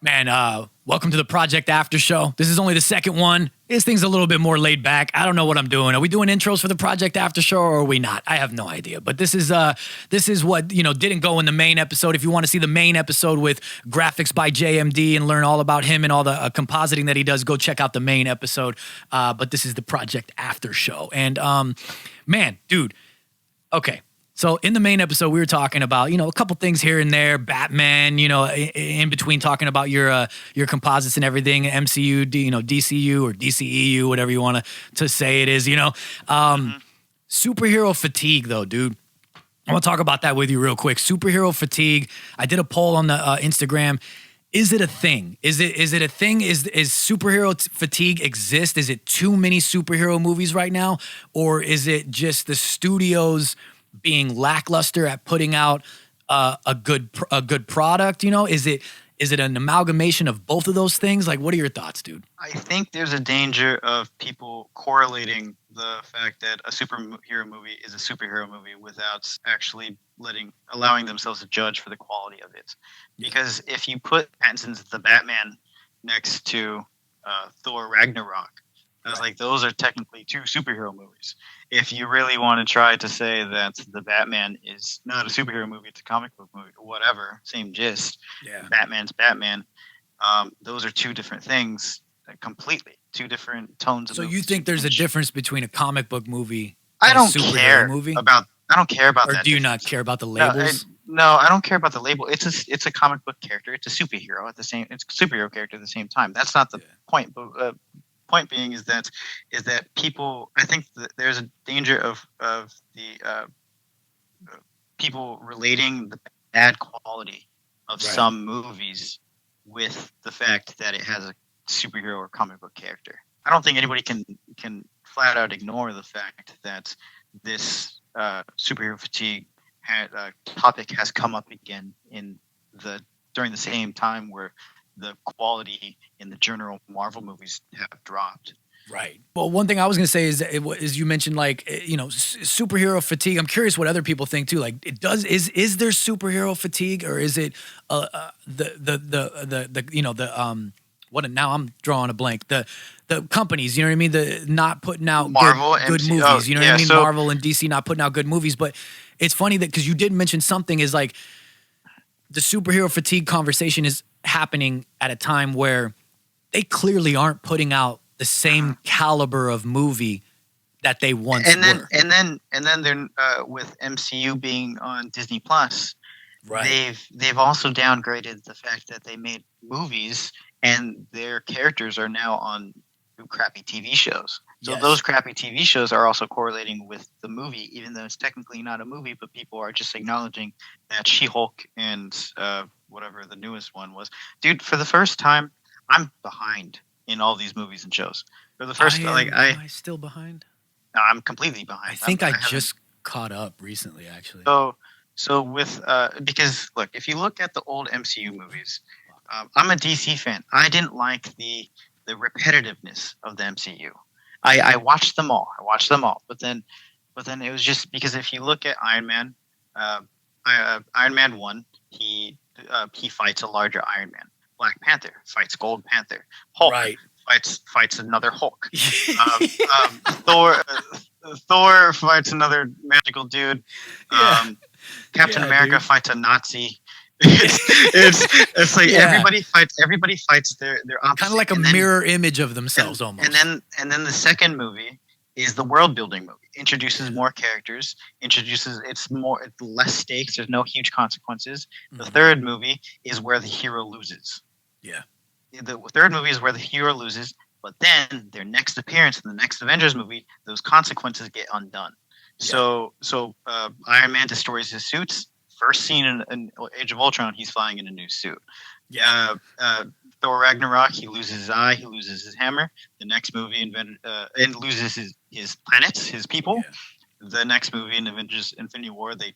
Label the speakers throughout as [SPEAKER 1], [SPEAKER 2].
[SPEAKER 1] Man, welcome to the Projekt After Show. This is only the second one. This thing's a little bit more laid back. I don't know what I'm doing. Are we doing intros for the Projekt After Show or are we not? I have no idea. But this is what, didn't go in the main episode. If you want to see the main episode with graphics by JMD and learn all about him and all the compositing that he does, go check out the main episode. But this is the Projekt After Show. And man, dude, okay. So in the main episode, we were talking about, a couple things here and there, Batman, in between talking about your composites and everything, MCU, DCU or DCEU, whatever you want to say it is, Superhero fatigue though, dude. I want to talk about that with you real quick. Superhero fatigue. I did a poll on the Instagram. Is it a thing? Is it a thing? Is superhero fatigue exist? Is it too many superhero movies right now? Or is it just the studios being lackluster at putting out a good product? Is it an amalgamation of both of those things? Like, what are your thoughts, dude?
[SPEAKER 2] I think there's a danger of people correlating the fact that a superhero movie is a superhero movie without actually allowing themselves to judge for the quality of it. Because if you put, for instance, the Batman next to Thor Ragnarok, I was like, those are technically two superhero movies. If you really want to try to say that the Batman is not a superhero movie, it's a comic book movie, whatever, same gist. Yeah. Batman's Batman. Those are two different things, completely two different tones.
[SPEAKER 1] So you think there's a difference between a comic book movie
[SPEAKER 2] and
[SPEAKER 1] a superhero movie?
[SPEAKER 2] I don't care about
[SPEAKER 1] or
[SPEAKER 2] that.
[SPEAKER 1] Or do you not care about the labels?
[SPEAKER 2] No, I don't care about the label. It's a comic book character. It's a superhero it's a superhero character at the same time. That's not the point. But point being is that people, I think that there's a danger of the people relating the bad quality of some movies with the fact that it has a superhero or comic book character. I don't think anybody can flat out ignore the fact that this superhero fatigue topic has come up again during the same time where the quality in the general Marvel movies have dropped.
[SPEAKER 1] Right. Well, one thing I was going to say is you mentioned superhero fatigue. I'm curious what other people think too. Like, is there superhero fatigue, or is it now I'm drawing a blank. The companies, you know what I mean? The not putting out
[SPEAKER 2] Marvel
[SPEAKER 1] good movies. You know what I mean? So, Marvel and DC not putting out good movies. But it's funny that because you did mention something is like the superhero fatigue conversation is happening at a time where they clearly aren't putting out the same caliber of movie that they once were.
[SPEAKER 2] And then they're with MCU being on Disney Plus, right? They've also downgraded the fact that they made movies and their characters are now on crappy TV shows. So those crappy TV shows are also correlating with the movie, even though it's technically not a movie, but people are just acknowledging that She-Hulk and whatever the newest one was. Dude, for the first time, I'm behind in all these movies and shows. For the first
[SPEAKER 1] am I still behind?
[SPEAKER 2] No, I'm completely behind.
[SPEAKER 1] I think I just caught up recently, actually.
[SPEAKER 2] So with because look, if you look at the old MCU movies, I'm a DC fan. I didn't like the repetitiveness of the MCU. I watched them all. But then it was just because if you look at Iron Man, Iron Man 1, he fights a larger Iron Man. Black Panther fights Gold Panther. Hulk fights another Hulk. Thor fights another magical dude. Captain America fights a Nazi. It's like everybody fights their opposite.
[SPEAKER 1] Kind of like a mirror image of themselves almost.
[SPEAKER 2] And then the second movie is the world building movie. Introduces more characters, it's less stakes, there's no huge consequences. The third movie is where the hero loses. Yeah. The third movie is where the hero loses, but then their next appearance in the next Avengers movie, those consequences get undone. Yeah. So Iron Man destroys his suits. First scene in Age of Ultron, he's flying in a new suit. Yeah. Thor Ragnarok, he loses his eye, he loses his hammer. The next movie and loses his planets, his people. Yeah. The next movie in Avengers Infinity War, they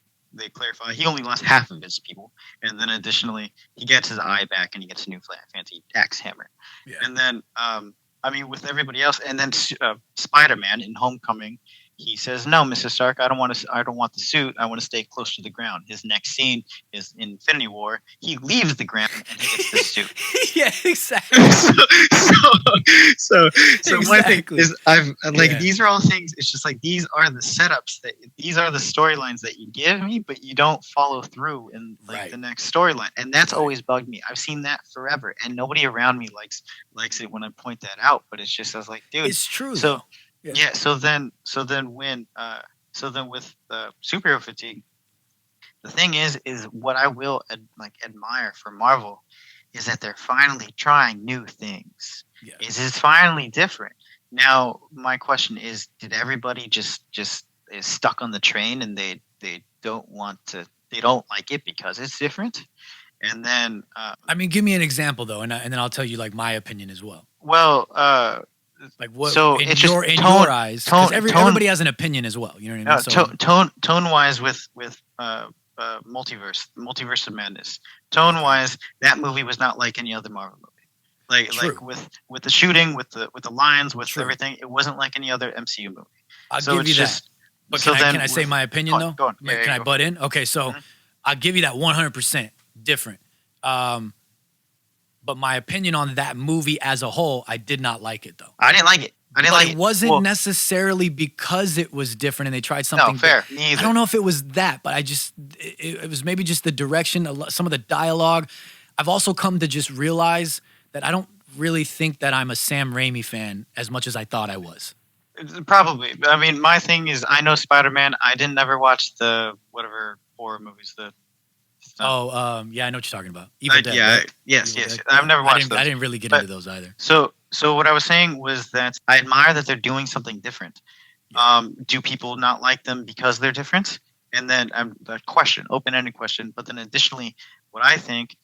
[SPEAKER 2] clarify he only lost half of his people, and then additionally he gets his eye back and he gets a new fancy axe hammer. Yeah. And then with everybody else, and then Spider-Man in Homecoming, he says, "No, Mrs. Stark, I don't want the suit. I want to stay close to the ground." His next scene is in Infinity War. He leaves the ground and he gets the suit.
[SPEAKER 1] Yeah, exactly.
[SPEAKER 2] So my thing
[SPEAKER 1] Exactly.
[SPEAKER 2] is,
[SPEAKER 1] Yeah.
[SPEAKER 2] these are all things. It's just like these are the setups these are the storylines that you give me, but you don't follow through in
[SPEAKER 1] Right.
[SPEAKER 2] the next storyline, and that's
[SPEAKER 1] Right.
[SPEAKER 2] always bugged me. I've seen that forever, and nobody around me likes it when I point that out. But it's just, I was like, dude.
[SPEAKER 1] It's true.
[SPEAKER 2] So
[SPEAKER 1] though. Yeah.
[SPEAKER 2] yeah. So then with superhero fatigue, the thing is what I will admire for Marvel is that they're finally trying new things.
[SPEAKER 1] Yeah.
[SPEAKER 2] It's finally different. Now, my question is, did everybody just is stuck on the train and they don't like it because it's different? And then
[SPEAKER 1] I mean, give me an example though, and then I'll tell you like my opinion as well.
[SPEAKER 2] Like
[SPEAKER 1] what
[SPEAKER 2] so
[SPEAKER 1] in
[SPEAKER 2] it's
[SPEAKER 1] your
[SPEAKER 2] just
[SPEAKER 1] your eyes? Because
[SPEAKER 2] tone-
[SPEAKER 1] everybody has an opinion as well. You know what I mean? So
[SPEAKER 2] tone wise with multiverse of madness. Tone wise, that movie was not like any other Marvel movie.
[SPEAKER 1] True.
[SPEAKER 2] Like with the shooting, with the lines, with
[SPEAKER 1] True.
[SPEAKER 2] everything, it wasn't like any other MCU movie.
[SPEAKER 1] I'll
[SPEAKER 2] So
[SPEAKER 1] give
[SPEAKER 2] it's
[SPEAKER 1] you
[SPEAKER 2] just-
[SPEAKER 1] that. But
[SPEAKER 2] so
[SPEAKER 1] can
[SPEAKER 2] then
[SPEAKER 1] I say
[SPEAKER 2] with-
[SPEAKER 1] my opinion though?
[SPEAKER 2] Go on. Yeah,
[SPEAKER 1] Can I
[SPEAKER 2] go.
[SPEAKER 1] butt in? Okay, so
[SPEAKER 2] Mhm.
[SPEAKER 1] I'll give you that 100% different. But my opinion on that movie as a whole, I did not like it though.
[SPEAKER 2] I didn't like it.
[SPEAKER 1] It wasn't necessarily because it was different and they tried something.
[SPEAKER 2] No, fair. Me either.
[SPEAKER 1] I don't know if it was that, but it was maybe just the direction, some of the dialogue. I've also come to just realize that I don't really think that I'm a Sam Raimi fan as much as I thought I was.
[SPEAKER 2] Probably. I mean, my thing is, I know Spider-Man. I didn't ever watch the whatever horror movies.
[SPEAKER 1] Yeah, I know what you're talking about. Evil Dead.
[SPEAKER 2] yeah.
[SPEAKER 1] right?
[SPEAKER 2] Yes.
[SPEAKER 1] Evil
[SPEAKER 2] Yes.
[SPEAKER 1] Dead.
[SPEAKER 2] I've never watched
[SPEAKER 1] I
[SPEAKER 2] those.
[SPEAKER 1] didn't really get
[SPEAKER 2] But-
[SPEAKER 1] into those either.
[SPEAKER 2] So what I was saying was that I admire that they're doing something different. Do people not like them because they're different? And then the question, open-ended question. But then additionally, what I think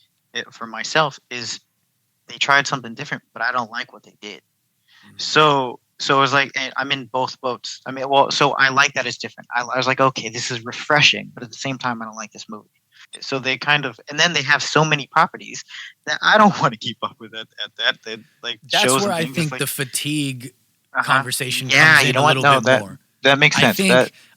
[SPEAKER 2] for myself is they tried something different, but I don't like what they did.
[SPEAKER 1] Mhm.
[SPEAKER 2] So it was like, and I'm in both boats. I mean, well, so I like that it's different. I was like, okay, this is refreshing, but at the same time, I don't like this movie. So they kind of, and then they have so many properties that I don't want to keep up with at that. They like
[SPEAKER 1] That's
[SPEAKER 2] shows
[SPEAKER 1] where
[SPEAKER 2] and
[SPEAKER 1] I
[SPEAKER 2] things,
[SPEAKER 1] think
[SPEAKER 2] like,
[SPEAKER 1] the fatigue
[SPEAKER 2] uh-huh.
[SPEAKER 1] conversation
[SPEAKER 2] Yeah,
[SPEAKER 1] comes
[SPEAKER 2] you
[SPEAKER 1] in
[SPEAKER 2] know
[SPEAKER 1] a
[SPEAKER 2] what?
[SPEAKER 1] little
[SPEAKER 2] No,
[SPEAKER 1] bit more.
[SPEAKER 2] That makes sense.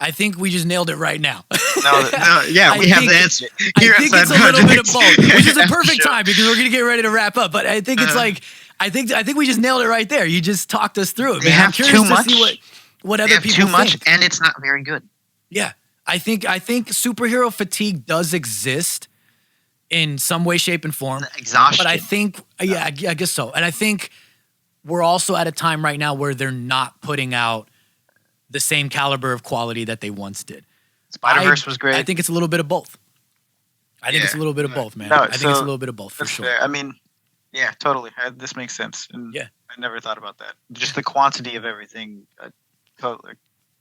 [SPEAKER 1] I think we just nailed it right now.
[SPEAKER 2] Yeah,
[SPEAKER 1] I
[SPEAKER 2] we have
[SPEAKER 1] think-
[SPEAKER 2] the answer.
[SPEAKER 1] I
[SPEAKER 2] Here
[SPEAKER 1] think
[SPEAKER 2] at
[SPEAKER 1] it's a
[SPEAKER 2] Side
[SPEAKER 1] little bit of
[SPEAKER 2] Project.
[SPEAKER 1] both, which is a perfect
[SPEAKER 2] Sure.
[SPEAKER 1] time because we're gonna get ready to wrap up. But I think it's like I think we just nailed it right there. You just talked us through it.
[SPEAKER 2] They
[SPEAKER 1] Man. I'm
[SPEAKER 2] have
[SPEAKER 1] curious
[SPEAKER 2] too
[SPEAKER 1] to
[SPEAKER 2] much.
[SPEAKER 1] see what
[SPEAKER 2] They
[SPEAKER 1] other
[SPEAKER 2] have
[SPEAKER 1] people
[SPEAKER 2] too much,
[SPEAKER 1] think.
[SPEAKER 2] and it's not very good.
[SPEAKER 1] Yeah, I think superhero fatigue does exist in some way, shape, and form.
[SPEAKER 2] The exhaustion.
[SPEAKER 1] But I think, yeah, I guess so. And I think we're also at a time right now where they're not putting out the same caliber of quality that they once did.
[SPEAKER 2] Spider-Verse was great.
[SPEAKER 1] I think it's a little bit of both. I think it's a
[SPEAKER 2] Yeah.
[SPEAKER 1] little bit of both, man.
[SPEAKER 2] No,
[SPEAKER 1] I think it's a
[SPEAKER 2] so
[SPEAKER 1] little bit of both for
[SPEAKER 2] That's
[SPEAKER 1] sure.
[SPEAKER 2] fair. I mean, yeah, totally. This makes sense. And
[SPEAKER 1] Yeah.
[SPEAKER 2] I never thought about that. Just the quantity of everything totally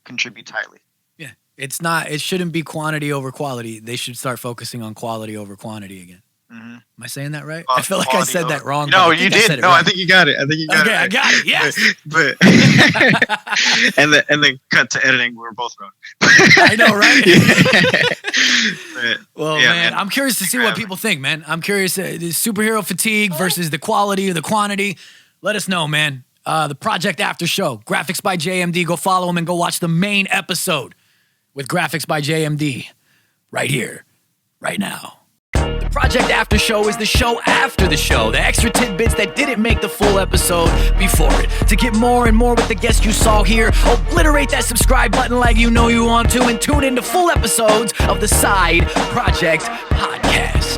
[SPEAKER 2] contributes highly.
[SPEAKER 1] Yeah. It's not, it shouldn't be quantity over quality. They should start focusing on quality over quantity again.
[SPEAKER 2] Mm-hmm.
[SPEAKER 1] Am I saying that right? I feel like I
[SPEAKER 2] Quality
[SPEAKER 1] said
[SPEAKER 2] over-
[SPEAKER 1] that wrong.
[SPEAKER 2] No,
[SPEAKER 1] but I
[SPEAKER 2] you
[SPEAKER 1] think I said
[SPEAKER 2] did.
[SPEAKER 1] it
[SPEAKER 2] No,
[SPEAKER 1] right.
[SPEAKER 2] I think you got it. I think you got
[SPEAKER 1] Okay,
[SPEAKER 2] it.
[SPEAKER 1] I got it. Yes.
[SPEAKER 2] But and then cut to editing. We were both wrong.
[SPEAKER 1] I know, right?
[SPEAKER 2] But,
[SPEAKER 1] Well,
[SPEAKER 2] yeah,
[SPEAKER 1] man, I'm curious to see what people think, man. I'm curious. The superhero fatigue versus the quality or the quantity. Let us know, man. The Projekt After Show, graphics by JMD. Go follow him and go watch the main episode with graphics by JMD right here, right now. The Projekt After Show is the show after the show. The extra tidbits that didn't make the full episode before it. To get more and more with the guests you saw here, obliterate that subscribe button like you know you want to and tune into full episodes of the Side Projekt Podcast.